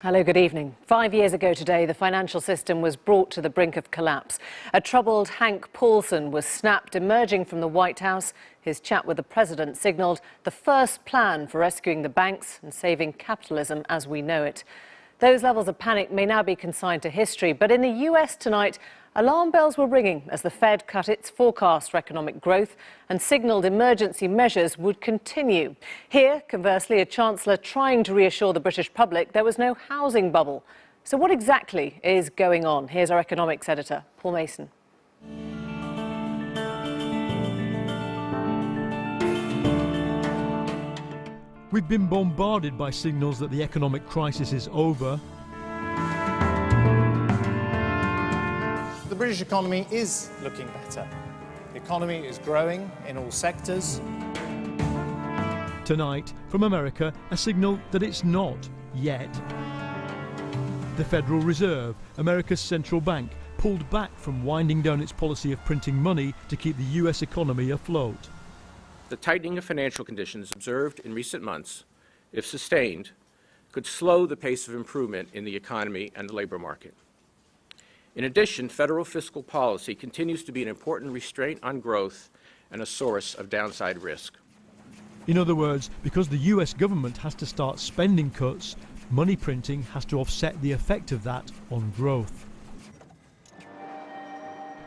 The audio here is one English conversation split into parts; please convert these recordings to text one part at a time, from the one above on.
Hello, good evening. 5 years ago today, the financial system was brought to the brink of collapse. A troubled Hank Paulson was snapped emerging from the White House. His chat with the president signalled the first plan for rescuing the banks and saving capitalism as we know it. Those levels of panic may now be consigned to history, but in the US tonight, alarm bells were ringing as the Fed cut its forecast for economic growth and signalled emergency measures would continue. Here, conversely, a chancellor trying to reassure the British public there was no housing bubble. So what exactly is going on? Here's our economics editor, Paul Mason. We've been bombarded by signals that the economic crisis is over. The British economy is looking better. The economy is growing in all sectors. Tonight, from America, a signal that it's not yet. The Federal Reserve, America's central bank, pulled back from winding down its policy of printing money to keep the US economy afloat. The tightening of financial conditions observed in recent months, if sustained, could slow the pace of improvement in the economy and the labor market. In addition, federal fiscal policy continues to be an important restraint on growth and a source of downside risk. In other words, because the US government has to start spending cuts, money printing has to offset the effect of that on growth.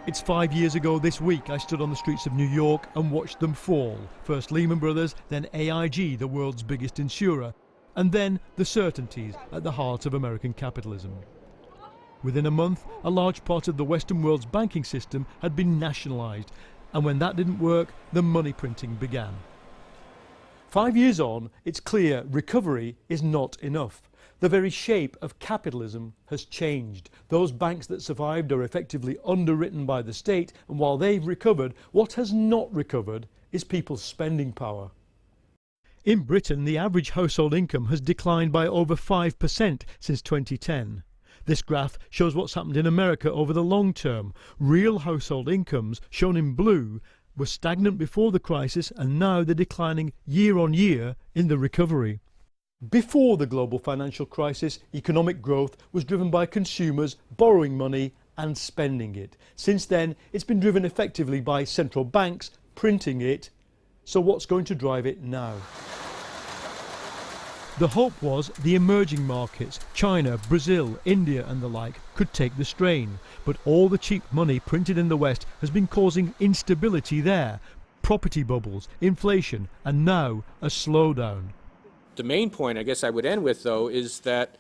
It's 5 years ago this week I stood on the streets of New York and watched them fall. First Lehman Brothers, then AIG, the world's biggest insurer, and then the certainties at the heart of American capitalism. Within a month, a large part of the Western world's banking system had been nationalised, and when that didn't work, the money printing began. 5 years on, it's clear recovery is not enough. The very shape of capitalism has changed. Those banks that survived are effectively underwritten by the state, and while they've recovered, what has not recovered is people's spending power. In Britain, the average household income has declined by over 5% since 2010. This graph shows what's happened in America over the long term. Real household incomes, shown in blue, were stagnant before the crisis, and now they're declining year on year in the recovery. Before the global financial crisis, economic growth was driven by consumers borrowing money and spending it. Since then, it's been driven effectively by central banks printing it. So what's going to drive it now? The hope was the emerging markets, China, Brazil, India and the like, could take the strain. But all the cheap money printed in the West has been causing instability there. Property bubbles, inflation and now a slowdown. The main point, I guess I would end with, though, is that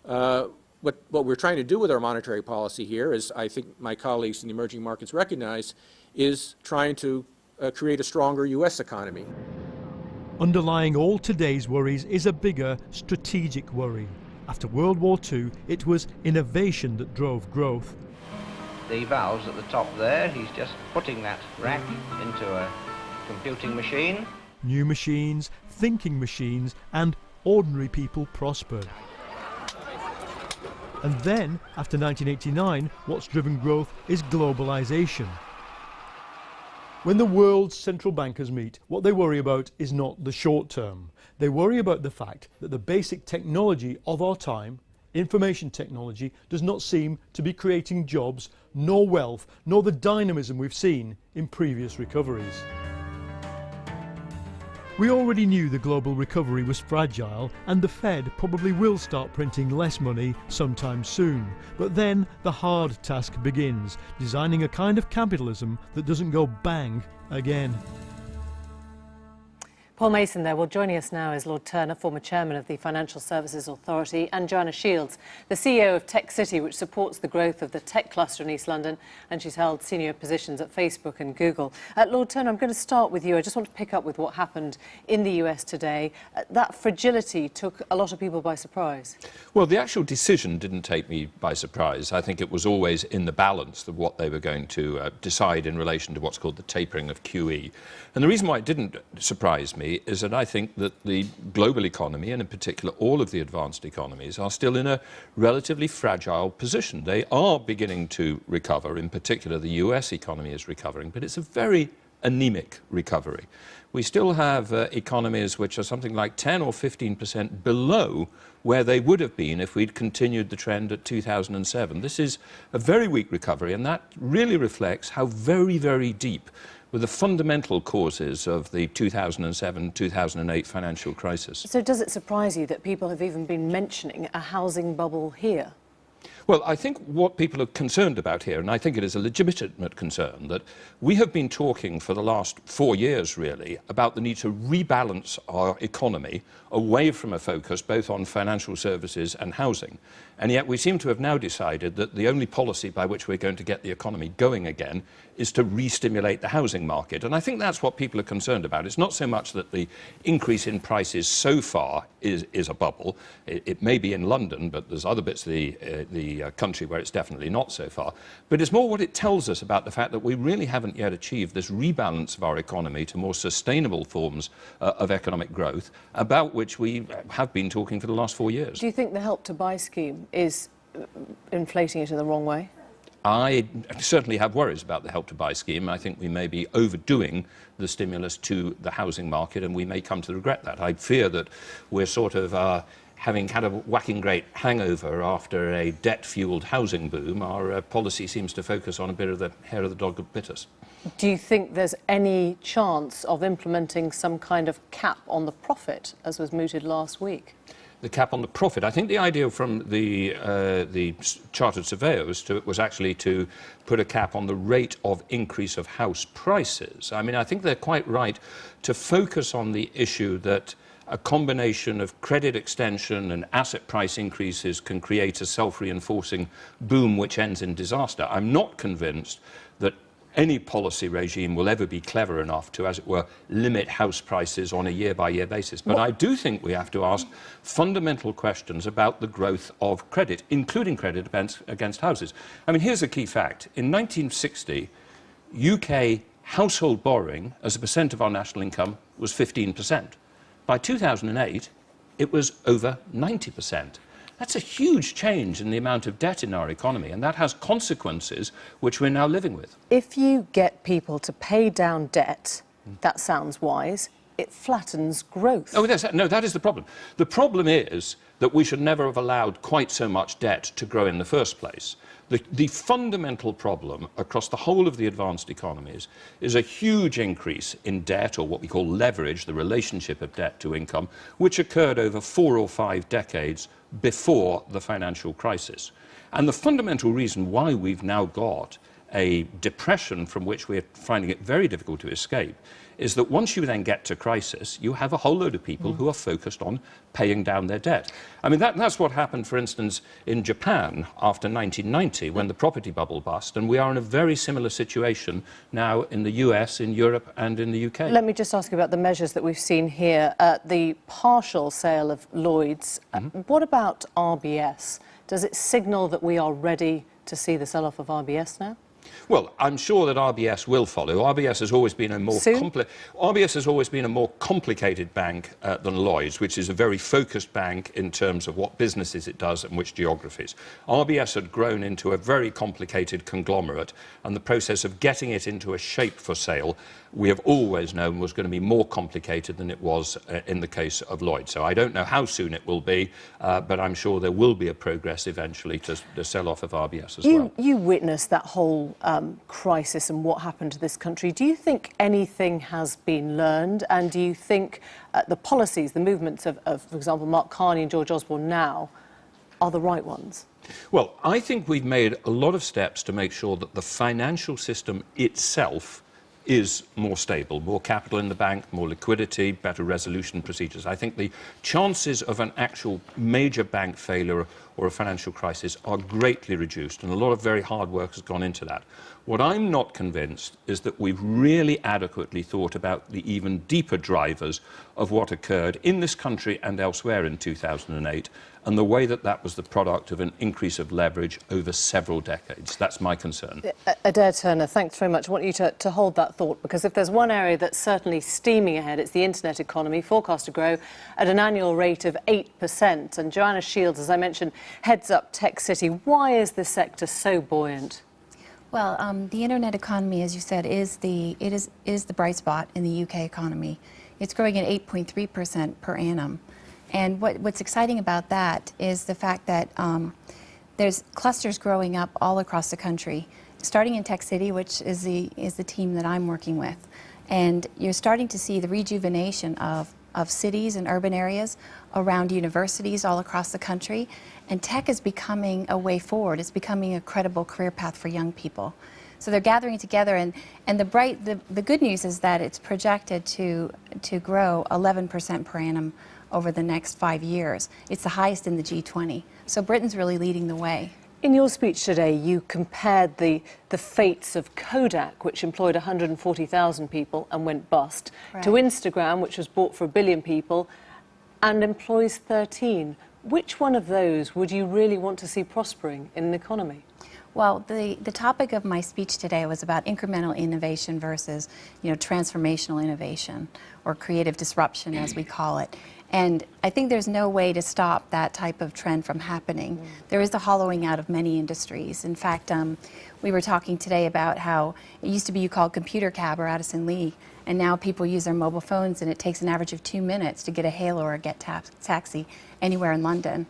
what we're trying to do with our monetary policy here, as I think my colleagues in the emerging markets recognize, is trying to create a stronger U.S. economy. Underlying all today's worries is a bigger strategic worry. After World War II, it was innovation that drove growth. The valves at the top there, he's just putting that rack into a computing machine. New machines, thinking machines, and ordinary people prospered. And then, after 1989, what's driven growth is globalization. When the world's central bankers meet, what they worry about is not the short term. They worry about the fact that the basic technology of our time, information technology, does not seem to be creating jobs, nor wealth, nor the dynamism we've seen in previous recoveries. We already knew the global recovery was fragile, and the Fed probably will start printing less money sometime soon. But then the hard task begins, designing a kind of capitalism that doesn't go bang again. Paul Mason there. Well, joining us now is Lord Turner, former chairman of the Financial Services Authority, and Joanna Shields, the CEO of Tech City, which supports the growth of the tech cluster in East London, and she's held senior positions at Facebook and Google. Lord Turner, I'm going to start with you. I just want to pick up with what happened in the US today. That fragility took a lot of people by surprise. Well, the actual decision didn't take me by surprise. I think it was always in the balance of what they were going to decide in relation to what's called the tapering of QE. And the reason why it didn't surprise me is that I think that the global economy, and in particular all of the advanced economies, are still in a relatively fragile position. They are beginning to recover. In particular, the US economy is recovering, but it's a very anemic recovery. We still have economies which are something like 10 or 15% below where they would have been if we'd continued the trend at 2007. This is a very weak recovery, and that really reflects how very, very deep were the fundamental causes of the 2007-2008 financial crisis. So does it surprise you that people have even been mentioning a housing bubble here? Well, I think what people are concerned about here, and I think it is a legitimate concern, that we have been talking for the last 4 years, really, about the need to rebalance our economy away from a focus both on financial services and housing. And yet we seem to have now decided that the only policy by which we're going to get the economy going again is to re-stimulate the housing market. And I think that's what people are concerned about. It's not so much that the increase in prices so far is a bubble. It may be in London, but there's other bits of the country where it's definitely not so far. But it's more what it tells us about the fact that we really haven't yet achieved this rebalance of our economy to more sustainable forms of economic growth, about which we have been talking for the last 4 years. Do you think the Help to Buy scheme is inflating it in the wrong way? I certainly have worries about the Help to Buy scheme. I think we may be overdoing the stimulus to the housing market, and we may come to regret that. I fear that we're sort of having had a whacking great hangover after a debt-fueled housing boom. Our policy seems to focus on a bit of the hair of the dog that bit us. Do you think there's any chance of implementing some kind of cap on the profit, as was mooted last week? The cap on the profit. I think the idea from the chartered surveyors was actually to put a cap on the rate of increase of house prices. I mean, I think they're quite right to focus on the issue that a combination of credit extension and asset price increases can create a self-reinforcing boom which ends in disaster. I'm not convinced that any policy regime will ever be clever enough to, as it were, limit house prices on a year-by-year basis. But I do think we have to ask fundamental questions about the growth of credit, including credit against houses. I mean, here's a key fact. In 1960, UK household borrowing as a percent of our national income was 15%. By 2008, it was over 90%. That's a huge change in the amount of debt in our economy, and that has consequences which we're now living with. If you get people to pay down debt, that sounds wise, it flattens growth. Oh, yes, no, that is the problem. The problem is that we should never have allowed quite so much debt to grow in the first place. The fundamental problem across the whole of the advanced economies is a huge increase in debt, or what we call leverage, the relationship of debt to income, which occurred over 4 or 5 decades before the financial crisis. And the fundamental reason why we've now got a depression from which we're finding it very difficult to escape is that once you then get to crisis, you have a whole load of people who are focused on paying down their debt. I mean, that's what happened, for instance, in Japan after 1990, when the property bubble bust, and we are in a very similar situation now in the US, in Europe, and in the UK. Let me just ask you about the measures that we've seen here. The partial sale of Lloyds. What about RBS? Does it signal that we are ready to see the sell-off of RBS now? Well, I'm sure that RBS will follow. RBS has always been a more complicated bank than Lloyds, which is a very focused bank in terms of what businesses it does and which geographies. RBS had grown into a very complicated conglomerate, and the process of getting it into a shape for sale, we have always known was going to be more complicated than it was in the case of Lloyds. So I don't know how soon it will be, but I'm sure there will be a progress eventually to the sell-off of RBS as well. You witnessed that whole crisis and what happened to this country. Do you think anything has been learned, and do you think the policies, the movements of, for example, Mark Carney and George Osborne now are the right ones? Well, I think we've made a lot of steps to make sure that the financial system itself is more stable, more capital in the bank, more liquidity, better resolution procedures. I think the chances of an actual major bank failure or a financial crisis are greatly reduced, and a lot of very hard work has gone into that. What I'm not convinced is that we've really adequately thought about the even deeper drivers of what occurred in this country and elsewhere in 2008, and the way that that was the product of an increase of leverage over several decades. That's my concern. Adair Turner, thanks very much. I want you to hold that thought, because if there's one area that's certainly steaming ahead, it's the internet economy, forecast to grow at an annual rate of 8%. And Joanna Shields, as I mentioned, heads up Tech City. Why is this sector so buoyant? Well, the internet economy, as you said, is the bright spot in the UK economy. It's growing at 8.3% per annum. And what's exciting about that is the fact that there's clusters growing up all across the country, starting in Tech City, which is the team that I'm working with. And you're starting to see the rejuvenation of cities and urban areas around universities all across the country. And tech is becoming a way forward. It's becoming a credible career path for young people. So they're gathering together, and the good news is that it's projected to grow 11% per annum over the next 5 years. It's the highest in the G20. So Britain's really leading the way. In your speech today, you compared the fates of Kodak, which employed 140,000 people and went bust, Right, to Instagram, which was bought for 1 billion people and employs 13. Which one of those would you really want to see prospering in an economy? Well, the topic of my speech today was about incremental innovation versus, transformational innovation, or creative disruption, as we call it. And I think there's no way to stop that type of trend from happening. There is the hollowing out of many industries. In fact, we were talking today about how it used to be you called computer cab or Addison Lee, and now people use their mobile phones, and it takes an average of 2 minutes to get a Halo or a Get Taxi anywhere in London.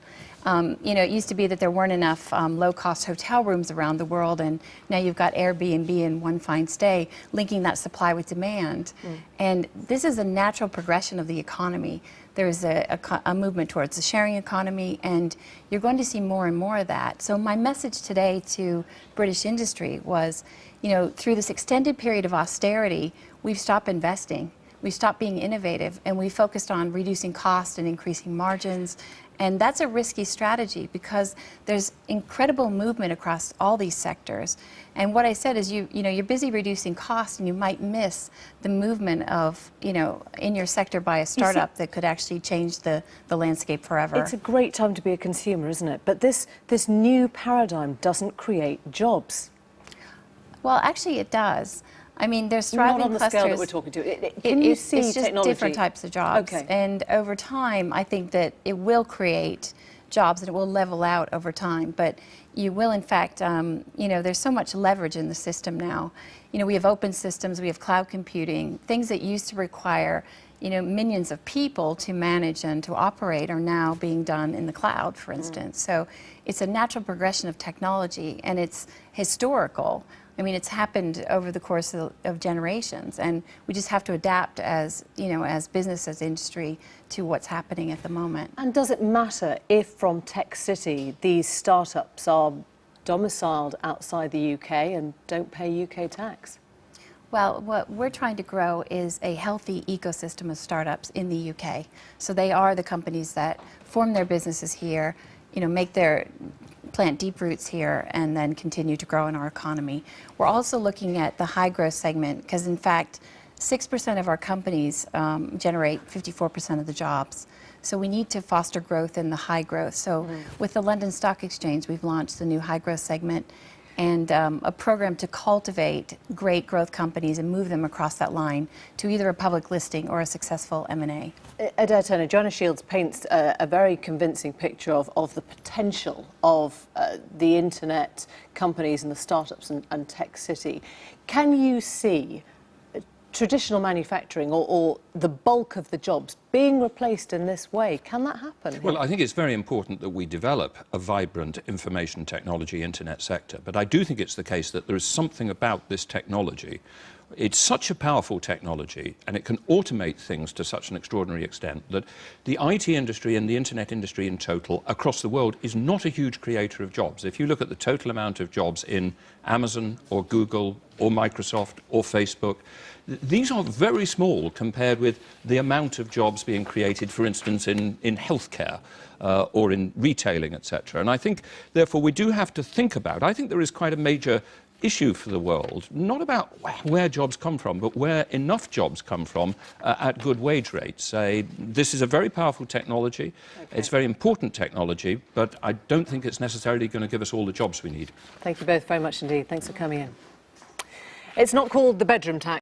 It used to be that there weren't enough low-cost hotel rooms around the world, and now you've got Airbnb and One Fine Stay linking that supply with demand. And this is a natural progression of the economy. There's a movement towards the sharing economy, and you're going to see more and more of that. So my message today to British industry was, through this extended period of austerity, we've stopped investing. We've stopped being innovative, and we focused on reducing cost and increasing margins. And that's a risky strategy because there's incredible movement across all these sectors. And what I said is you're busy reducing costs, and you might miss the movement of, in your sector by a startup that could actually change the landscape forever. It's a great time to be a consumer, isn't it? But this new paradigm doesn't create jobs. Well, actually it does. I mean, there's thriving Not on the clusters. scale that we're talking to. Can you see it's just technology? different types of jobs. Okay. And over time, I think that it will create jobs, and it will level out over time. But you will, in fact, there's so much leverage in the system now. We have open systems, we have cloud computing. Things that used to require, millions of people to manage and to operate are now being done in the cloud, for instance. So it's a natural progression of technology, and it's historical. I mean, it's happened over the course of generations, and we just have to adapt as business, as industry, to what's happening at the moment. And does it matter if from Tech City these startups are domiciled outside the UK and don't pay UK tax? Well, what we're trying to grow is a healthy ecosystem of startups in the UK. So they are the companies that form their businesses here, plant deep roots here, and then continue to grow in our economy. We're also looking at the high growth segment because, in fact, 6% of our companies generate 54% of the jobs. So we need to foster growth in the high growth. So with the London Stock Exchange, we've launched the new high growth segment and a program to cultivate great growth companies and move them across that line to either a public listing or a successful M&A. Adair Turner, Joanna Shields paints a very convincing picture of the potential of the internet companies and the startups and Tech City. Can you see traditional manufacturing or the bulk of the jobs being replaced in this way? Can that happen? Well, I think it's very important that we develop a vibrant information technology internet sector. But I do think it's the case that there is something about this technology. It's such a powerful technology, and it can automate things to such an extraordinary extent that the IT industry and the internet industry in total across the world is not a huge creator of jobs. If you look at the total amount of jobs in Amazon or Google or Microsoft or Facebook, these are very small compared with the amount of jobs being created, for instance, in healthcare or in retailing, etc. And I think, therefore, we do have to think about, I think there is quite a major issue for the world, not about where jobs come from, but where enough jobs come from at good wage rates. This is a very powerful technology. Okay. It's very important technology, but I don't think it's necessarily going to give us all the jobs we need. Thank you both very much indeed. Thanks for coming in. It's not called the bedroom tax.